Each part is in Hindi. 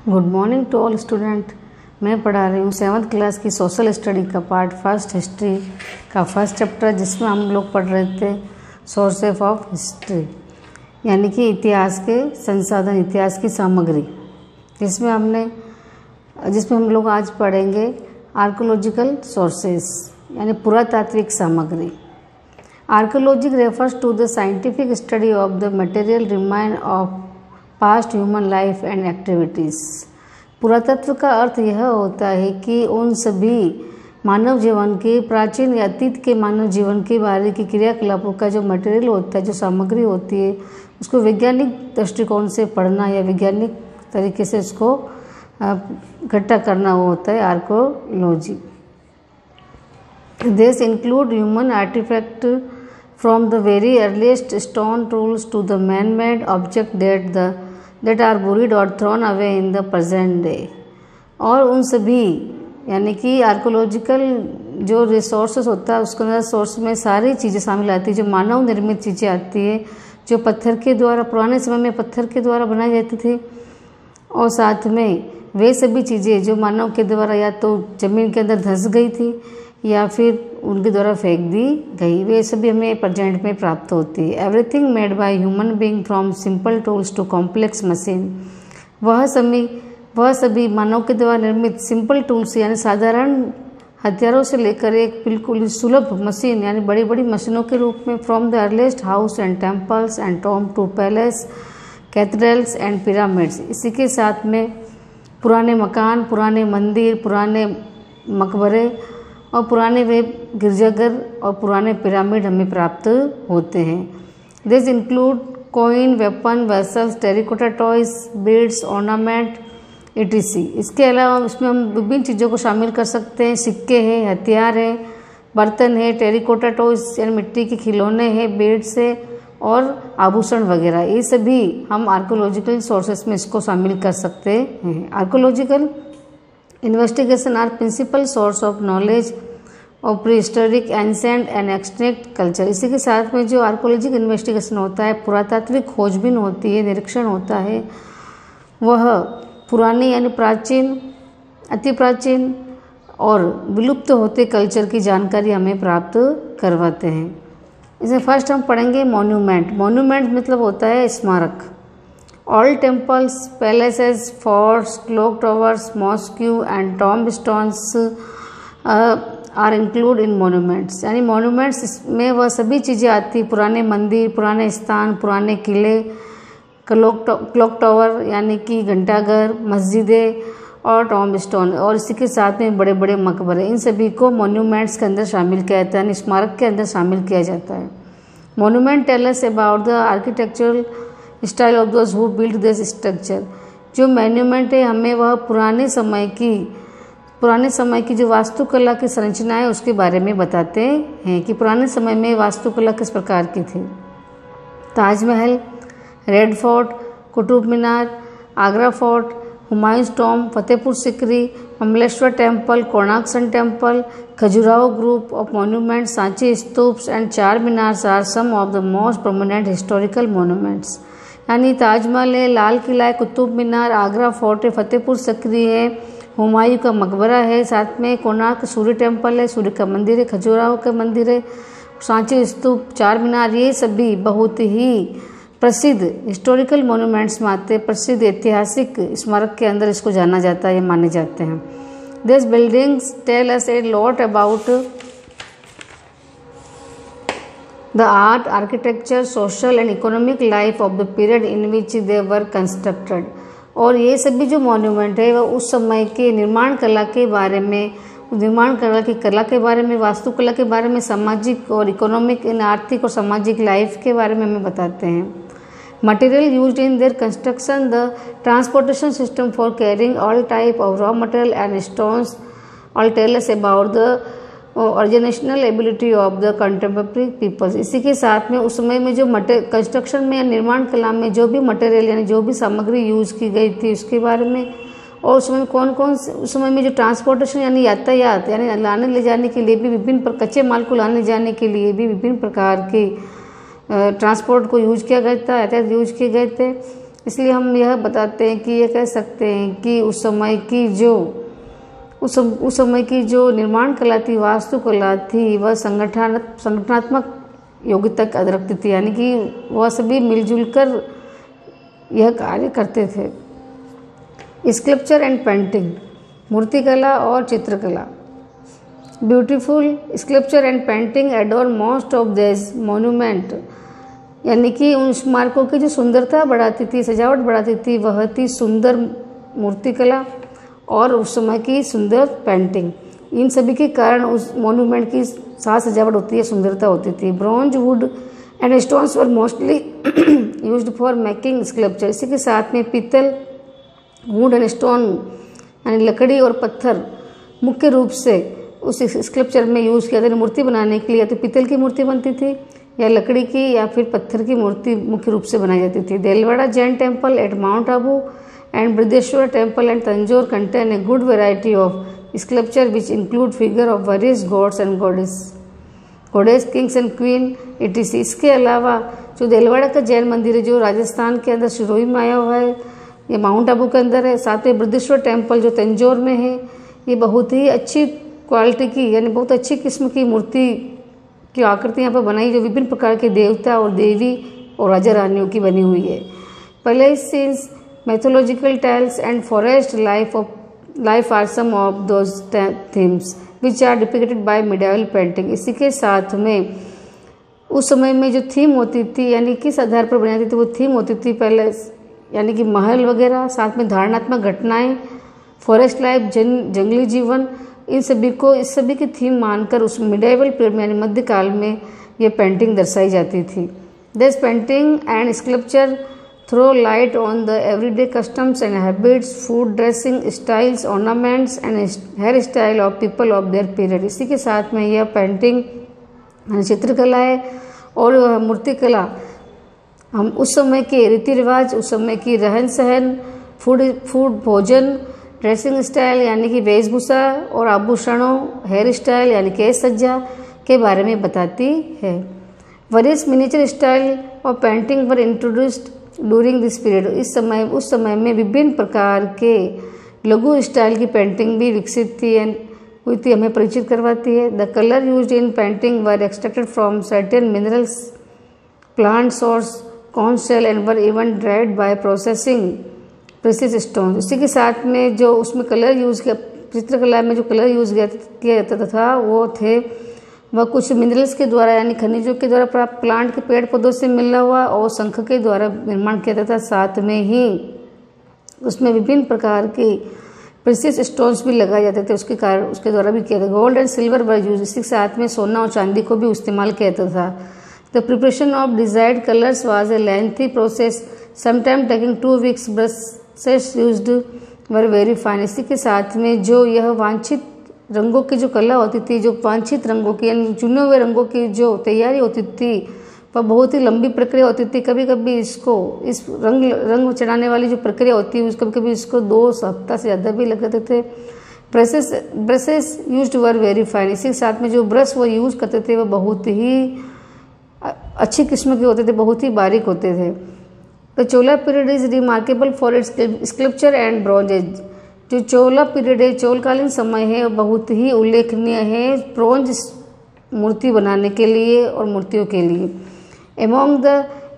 Good morning to all student. मैं पढ़ा रही हूँ 7th क्लास की सोशल स्टडी का पार्ट फर्स्ट हिस्ट्री का फर्स्ट चैप्टर, जिसमें हम लोग पढ़ रहे थे सोर्सेस ऑफ हिस्ट्री, यानी कि इतिहास के संसाधन, इतिहास की सामग्री, जिसमें हम लोग आज पढ़ेंगे आर्कोलॉजिकल सोर्सेस यानी पुरातात्विक सामग्री। Archaeology refers to the scientific study of the material remain of past human life and activities. पुरातत्व का अर्थ यह होता है कि उन सभी मानव जीवन के, प्राचीन या अतीत के मानव जीवन के बारे की क्रियाकलापों का जो मटेरियल होता है, जो सामग्री होती है, उसको वैज्ञानिक दृष्टिकोण से पढ़ना या वैज्ञानिक तरीके से उसको इकट्ठा करना, वो होता है archaeology. This include human artifact from the very earliest stone tools to the man made object that are buried or thrown away in the present day। और उन सभी यानी कि आर्कोलॉजिकल जो रिसोर्सेस होता है, उसके अंदर सोर्स में सारी चीज़ें शामिल आती है, जो मानव निर्मित चीज़ें आती है, जो पत्थर के द्वारा, पुराने समय में पत्थर के द्वारा बनाई जाती थी, और साथ में वे सभी चीज़ें जो मानव के द्वारा या तो ज़मीन के अंदर धंस गई थी या फिर उनके द्वारा फेंक दी गई, वे सभी हमें प्रेजेंट में प्राप्त होती है। Everything made by human being from simple tools to complex machine. वह सभी मानव के द्वारा निर्मित सिंपल टूल्स यानी साधारण हथियारों से लेकर एक बिल्कुल सुलभ मशीन यानी बड़ी बड़ी मशीनों के रूप में, from the earliest house and temples and tomb to palace, cathedrals and pyramids. इसी के साथ में पुराने मकान, पुराने मंदिर, पुराने मकबरे और पुराने वे गिरजाघर और पुराने पिरामिड हमें प्राप्त होते हैं। This include coin, weapon, vessels, terracotta toys, beads, ornament etc। इसके अलावा इसमें हम विभिन्न चीज़ों को शामिल कर सकते हैं। सिक्के हैं, हथियार हैं, बर्तन है, टेरिकोटा टॉयज यानी मिट्टी के खिलौने हैं, बीड्स है और आभूषण वगैरह। ये सभी हम आर्कोलॉजिकल सोर्सेस में इसको शामिल कर सकते हैं। Archaeological investigation are principal source of knowledge of prehistoric, ancient and extinct culture. इसी के साथ में जो आर्कोलॉजिकल इन्वेस्टिगेशन होता है, पुरातात्विक खोजबीन होती है, निरीक्षण होता है, वह पुराने यानी प्राचीन, अति प्राचीन और विलुप्त होते कल्चर की जानकारी हमें प्राप्त करवाते हैं। इसमें फर्स्ट हम पढ़ेंगे मॉन्यूमेंट। मॉन्यूमेंट मतलब होता है स्मारक। All temples, palaces, forts, clock towers, mosques and tombstones are included in monuments। यानी monuments में वह सभी चीज़ें आती, पुराने मंदिर, पुराने स्थान, पुराने किले, क्लॉक टावर यानी कि घंटाघर, मस्जिदें और टॉम्बस्टोन, और इसी के साथ में बड़े बड़े मकबरे, इन सभी को मोन्यूमेंट्स के अंदर शामिल किया जाता है, यानी स्मारक के अंदर शामिल किया जाता है। Monument tell us about the architectural style of those who build this structure. जो मोन्यूमेंट है हमें वह पुराने समय की जो वास्तुकला की संरचना है उसके बारे में बताते हैं कि पुराने समय में वास्तुकला किस प्रकार की थी। Taj Mahal, red fort, Qutub Minar, Agra fort, Humayun's tomb, Fatehpur Sikri, Kamleshwar temple, Konark sun temple, Khajuraho group of monument, Sanchi stupas and Char Minars are some of the most prominent historical monuments. यानी ताजमहल है, लाल किला है, कुतुब मीनार, आगरा फोर्ट है, फतेहपुर सिकरी है, हुमायूं का मकबरा है, साथ में कोणार्क सूर्य टेम्पल है, सूर्य का मंदिर है, खजुराहो का मंदिर है, सांची स्तूप, चार मीनार, ये सभी बहुत ही प्रसिद्ध हिस्टोरिकल मोन्यूमेंट्स में आते हैं। प्रसिद्ध ऐतिहासिक स्मारक के अंदर इसको जाना जाता है, ये माने जाते हैं। This buildings tell us a lot about the art, architecture, social and economic life of the period in which they were constructed। और ये सभी जो मॉन्यूमेंट है वह उस समय के निर्माण कला के बारे में, कला के बारे में, वास्तुकला के बारे में, सामाजिक और इकोनॉमिक, इन आर्थिक और सामाजिक लाइफ के बारे में हमें बताते हैं। Material used in their construction, the transportation system for carrying all type of raw material and stones, all tell us about the organizational ability of the contemporary peoples. इसी के साथ में उस समय में जो कंस्ट्रक्शन में या निर्माण कला में जो भी मटेरियल यानी जो भी सामग्री यूज की गई थी उसके बारे में, और उस समय उस समय में जो ट्रांसपोर्टेशन यानी यातायात यानी लाने ले जाने के लिए भी विभिन्न कच्चे माल को लाने जाने के लिए भी विभिन्न प्रकार के ट्रांसपोर्ट को यूज किया गया था, यातायात यूज किए गए थे। इसलिए हम यह बताते हैं कि ये कह सकते हैं कि उस समय की जो निर्माण कला थी, वास्तुकला थी, वह संगठनात्मक योग्यता तक रखती थी, यानी कि वह सभी मिलजुल कर यह कार्य करते थे। स्कल्पचर एंड पेंटिंग, मूर्तिकला और चित्रकला। Beautiful sculpture and painting adorned most of this monument, यानी कि उन स्मारकों की जो सुंदरता बढ़ाती थी, सजावट बढ़ाती थी, वह थी सुंदर मूर्तिकला और उस समय की सुंदर पेंटिंग। इन सभी के कारण उस मोन्यूमेंट की साज सजावट होती है, सुंदरता होती थी। Bronze, would and stones were mostly used for making sculpture. इसी के साथ में पीतल, वुड एंड स्टोन यानी लकड़ी और पत्थर मुख्य रूप से उस स्कल्पचर में यूज़ किया था। मूर्ति बनाने के लिए या तो पीतल की मूर्ति बनती थी या लकड़ी की या फिर पत्थर की मूर्ति मुख्य रूप से बनाई जाती थी। Dilwara Jain temple at mount Abu and Brihadeeswara temple and Tanjore contain a good variety of sculpture which include figure of various gods and goddess, kings and queen etc। इसके अलावा जो देलवाड़ा का जैन मंदिर है जो राजस्थान के अंदर सिरोही में आया हुआ है, ये माउंट आबू के अंदर है। साथ में बृहदेश्वर टेम्पल जो तंजौर में है, ये बहुत ही अच्छी क्वालिटी की यानी बहुत अच्छी किस्म की मूर्ति की आकृति यहाँ पर बनाई, जो विभिन्न प्रकार के देवता और देवी और राजा रानियों की बनी हुई है। Palace scenes, mythological tales and forest life are some of those themes which are depicted by medieval painting. इसी के साथ में उस समय में जो थीम होती थी यानी किस आधार पर बनाई जाती थी, वो थीम होती थी पैलेस यानी कि महल वगैरह, साथ में धारणात्मक घटनाएं, फॉरेस्ट लाइफ जंगली जीवन, इस सभी की थीम मानकर उस मिडाइवल पीरियड में यानी मध्यकाल में ये पेंटिंग दर्शाई जाती थी। This painting and sculpture throw light on the everyday customs and habits, food, dressing styles, ornaments and hair style of people of their period. इसी के साथ में यह पेंटिंग चित्रकला है और मूर्तिकला हम उस समय के रीति रिवाज, उस समय की रहन सहन, फूड भोजन, ड्रेसिंग स्टाइल यानी कि वेशभूषा और आभूषणों, हेयर स्टाइल यानी केश सज्जा के बारे में बताती है। वेरियस मिनिएचर स्टाइल और painting were introduced during this period. उस समय में विभिन्न प्रकार के लघु स्टाइल की पेंटिंग भी विकसित हुई थी, हमें परिचित करवाती है। The colour used in painting were extracted from certain minerals, plant source, corn shell and were even dried by processing precious stone. इसी के साथ में जो उसमें कलर यूज़ किया, चित्रकला में जो कलर यूज़ किया जाता था वो थे वह कुछ मिनरल्स के द्वारा यानी खनिजों के द्वारा प्राप्त, प्लांट के पेड़ पौधों से मिला हुआ और शंख के द्वारा निर्माण किया जाता था। साथ में ही उसमें विभिन्न प्रकार के प्रेसियस स्टोन्स भी लगाए जाते थे, उसके द्वारा भी किया था। Gold and silver were use, इसी के साथ में सोना और चांदी को भी इस्तेमाल किया जाता था। The preparation of desired colours was a lengthy process, sometime taking 2 weeks। Brushes used were very fine. इसी के साथ में जो यह वांछित रंगों की जो कला होती थी, जो वांछित रंगों की यानी चुने हुए रंगों की जो तैयारी होती थी वह बहुत ही लंबी प्रक्रिया होती थी। कभी कभी इस रंग चढ़ाने वाली जो प्रक्रिया होती है कभी कभी इसको 2 हफ्ता से ज़्यादा भी लग जाते थे। Brushes used were very fine. इसी के साथ में जो ब्रश वो यूज़ करते थे वो बहुत ही अच्छी किस्म के होते थे, बहुत ही बारीक होते थे। The Chola period is remarkable for its sculpture and bronze age. जो चोला पीरियड है, चोलकालीन समय है, बहुत ही उल्लेखनीय है ब्रॉन्ज मूर्ति बनाने के लिए और मूर्तियों के लिए। Among the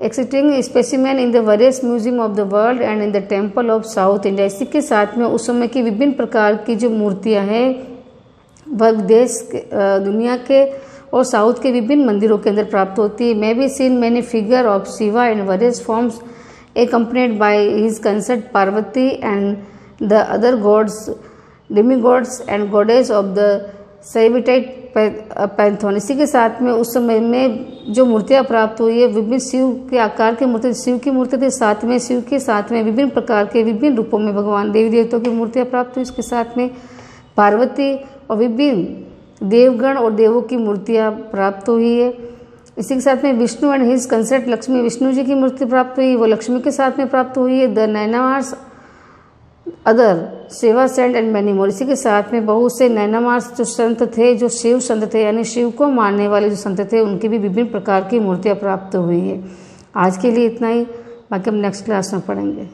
existing specimen in the various museum of the world and in the temple of South India। इसी के साथ में उस समय की विभिन्न प्रकार की जो मूर्तियां हैं वह दुनिया के और साउथ के विभिन्न मंदिरों के अंदर प्राप्त होती है। may be seen many figure of Shiva in various forms accompanied by his consort Parvati and the other gods, demigods and goddess of the Saivitite पैंथोन। इसी के साथ में उस समय में जो मूर्तियां प्राप्त हुई है विभिन्न शिव के आकार की मूर्ति, शिव की मूर्ति थी, साथ में शिव के साथ में विभिन्न प्रकार के विभिन्न रूपों में भगवान देवी देवताओं की मूर्तियां प्राप्त हुई। इसके साथ में पार्वती और विभिन्न देवगण और देवों की मूर्तियां प्राप्त हुई है। इसी के साथ में Vishnu and his consort Lakshmi, Vishnu ji की मूर्ति प्राप्त हुई, वो लक्ष्मी के साथ में प्राप्त हुई है। द नैनामार्स अदर सेवा सेंट एंड मैनी मोर। इसी के साथ में बहुत से नैनामार्स जो संत थे, जो शिव संत थे यानी शिव को मानने वाले जो संत थे, उनकी भी विभिन्न प्रकार की मूर्तियां प्राप्त हुई है। आज के लिए इतना ही। बाकी हम नेक्स्ट क्लास में पढ़ेंगे।